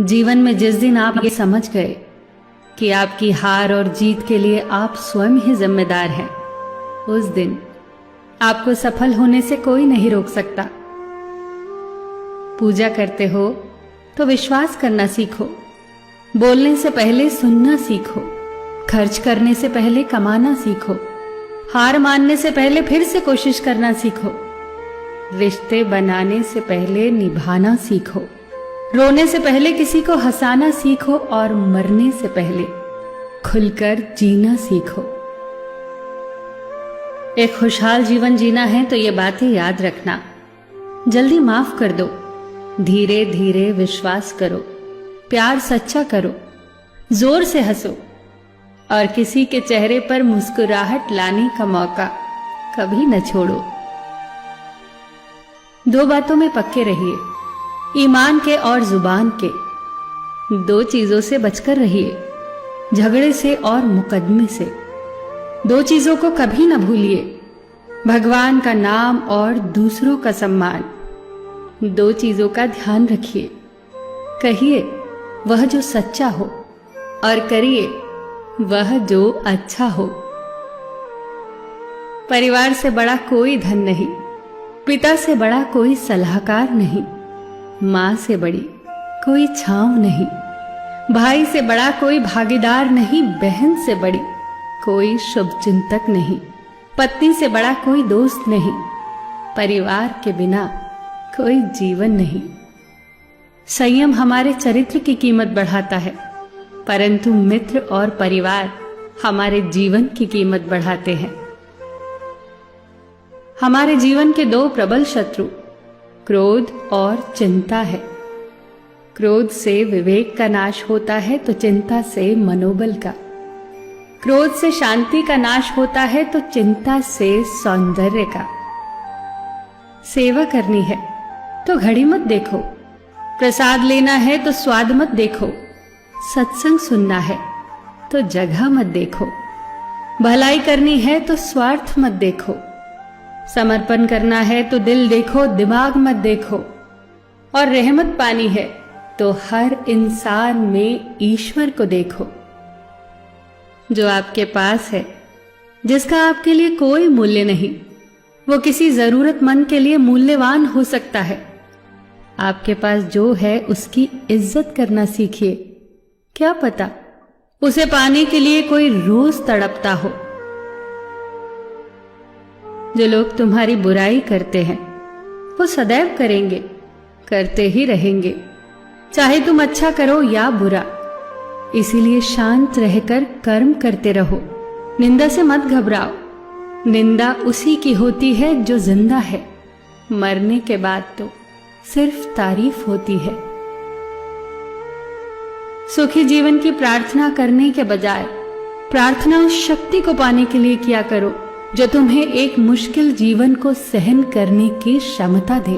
जीवन में जिस दिन आप ये समझ गए कि आपकी हार और जीत के लिए आप स्वयं ही जिम्मेदार हैं, उस दिन आपको सफल होने से कोई नहीं रोक सकता। पूजा करते हो तो विश्वास करना सीखो, बोलने से पहले सुनना सीखो, खर्च करने से पहले कमाना सीखो, हार मानने से पहले फिर से कोशिश करना सीखो, रिश्ते बनाने से पहले निभाना सीखो, रोने से पहले किसी को हंसाना सीखो और मरने से पहले खुलकर जीना सीखो। एक खुशहाल जीवन जीना है तो ये बातें याद रखना। जल्दी माफ कर दो, धीरे धीरे विश्वास करो, प्यार सच्चा करो, जोर से हंसो और किसी के चेहरे पर मुस्कुराहट लाने का मौका कभी न छोड़ो। दो बातों में पक्के रहिए, ईमान के और जुबान के। दो चीजों से बचकर रहिए, झगड़े से और मुकदमे से। दो चीजों को कभी न भूलिए, भगवान का नाम और दूसरों का सम्मान। दो चीजों का ध्यान रखिए, कहिए वह जो सच्चा हो और करिए वह जो अच्छा हो। परिवार से बड़ा कोई धन नहीं, पिता से बड़ा कोई सलाहकार नहीं, मां से बड़ी कोई छांव नहीं, भाई से बड़ा कोई भागीदार नहीं, बहन से बड़ी कोई शुभचिंतक नहीं, पत्नी से बड़ा कोई दोस्त नहीं, परिवार के बिना कोई जीवन नहीं। संयम हमारे चरित्र की कीमत बढ़ाता है, परंतु मित्र और परिवार हमारे जीवन की कीमत बढ़ाते हैं। हमारे जीवन के दो प्रबल शत्रु क्रोध और चिंता है। क्रोध से विवेक का नाश होता है तो चिंता से मनोबल का। क्रोध से शांति का नाश होता है तो चिंता से सौंदर्य का। सेवा करनी है तो घड़ी मत देखो, प्रसाद लेना है तो स्वाद मत देखो, सत्संग सुनना है तो जगह मत देखो, भलाई करनी है तो स्वार्थ मत देखो, समर्पण करना है तो दिल देखो, दिमाग मत देखो, और रहमत पानी है तो हर इंसान में ईश्वर को देखो। जो आपके पास है, जिसका आपके लिए कोई मूल्य नहीं, वो किसी जरूरतमंद के लिए मूल्यवान हो सकता है। आपके पास जो है उसकी इज्जत करना सीखिए, क्या पता उसे पाने के लिए कोई रोज तड़पता हो। जो लोग तुम्हारी बुराई करते हैं वो सदैव करेंगे, करते ही रहेंगे, चाहे तुम अच्छा करो या बुरा। इसीलिए शांत रहकर कर्म करते रहो, निंदा से मत घबराओ। निंदा उसी की होती है जो जिंदा है, मरने के बाद तो सिर्फ तारीफ होती है। सुखी जीवन की प्रार्थना करने के बजाय प्रार्थना उस शक्ति को पाने के लिए किया करो जो तुम्हें एक मुश्किल जीवन को सहन करने की क्षमता दे।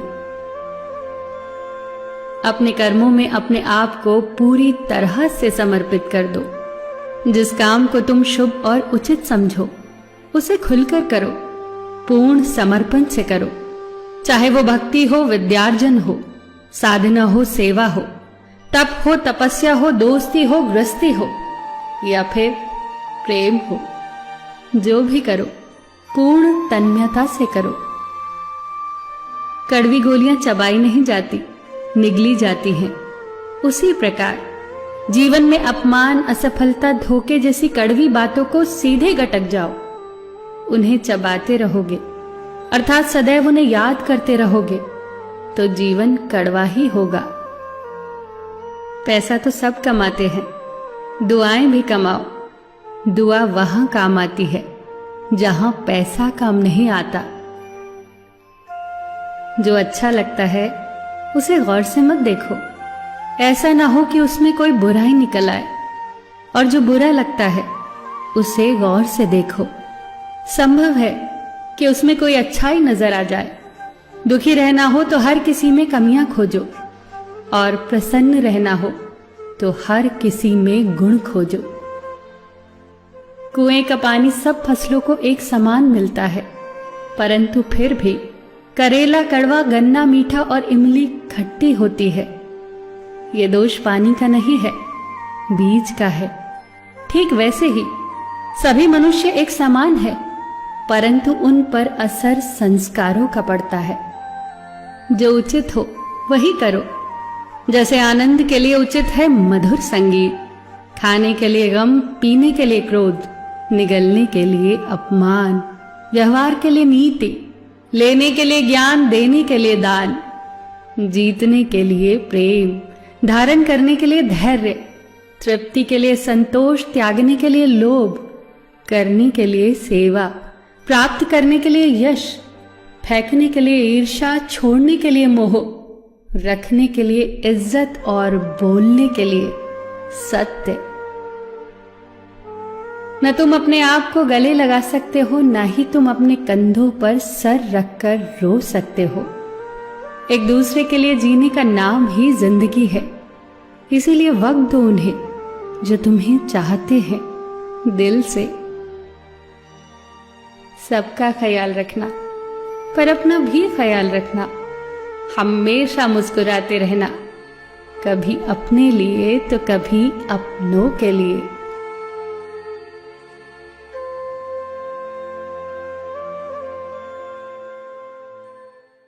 अपने कर्मों में अपने आप को पूरी तरह से समर्पित कर दो। जिस काम को तुम शुभ और उचित समझो उसे खुलकर करो, पूर्ण समर्पण से करो। चाहे वो भक्ति हो, विद्यार्जन हो, साधना हो, सेवा हो, तप हो, तपस्या हो, दोस्ती हो, गृहस्थी हो या फिर प्रेम हो, जो भी करो पूर्ण तन्मयता से करो। कड़वी गोलियां चबाई नहीं जाती, निगली जाती हैं। उसी प्रकार जीवन में अपमान, असफलता, धोखे जैसी कड़वी बातों को सीधे गटक जाओ। उन्हें चबाते रहोगे, अर्थात सदैव उन्हें याद करते रहोगे, तो जीवन कड़वा ही होगा। पैसा तो सब कमाते हैं, दुआएं भी कमाओ। दुआ वहां काम आती है जहां पैसा काम नहीं आता। जो अच्छा लगता है उसे गौर से मत देखो, ऐसा ना हो कि उसमें कोई बुराई निकल आए, और जो बुरा लगता है उसे गौर से देखो। संभव है कि उसमें कोई अच्छाई नजर आ जाए। दुखी रहना हो तो हर किसी में कमियां खोजो, और प्रसन्न रहना हो तो हर किसी में गुण खोजो। कुएं का पानी सब फसलों को एक समान मिलता है, परंतु फिर भी करेला कड़वा, गन्ना मीठा और इमली खट्टी होती है। ये दोष पानी का नहीं है, बीज का है। ठीक वैसे ही सभी मनुष्य एक समान है, परंतु उन पर असर संस्कारों का पड़ता है। जो उचित हो वही करो। जैसे आनंद के लिए उचित है मधुर संगीत, खाने के लिए गम, पीने के लिए क्रोध, निगलने के लिए अपमान, व्यवहार के लिए नीति, लेने के लिए ज्ञान, देने के लिए दान, जीतने के लिए प्रेम, धारण करने के लिए धैर्य, तृप्ति के लिए संतोष, त्यागने के लिए लोभ, करने के लिए सेवा, प्राप्त करने के लिए यश, फेंकने के लिए ईर्ष्या, छोड़ने के लिए मोह, रखने के लिए इज्जत और बोलने के लिए सत्य। न तुम अपने आप को गले लगा सकते हो, न ही तुम अपने कंधों पर सर रखकर रो सकते हो। एक दूसरे के लिए जीने का नाम ही जिंदगी है। इसीलिए वक्त दो उन्हें जो तुम्हें चाहते हैं दिल से। सबका ख्याल रखना, पर अपना भी ख्याल रखना। हमेशा मुस्कुराते रहना, कभी अपने लिए तो कभी अपनों के लिए।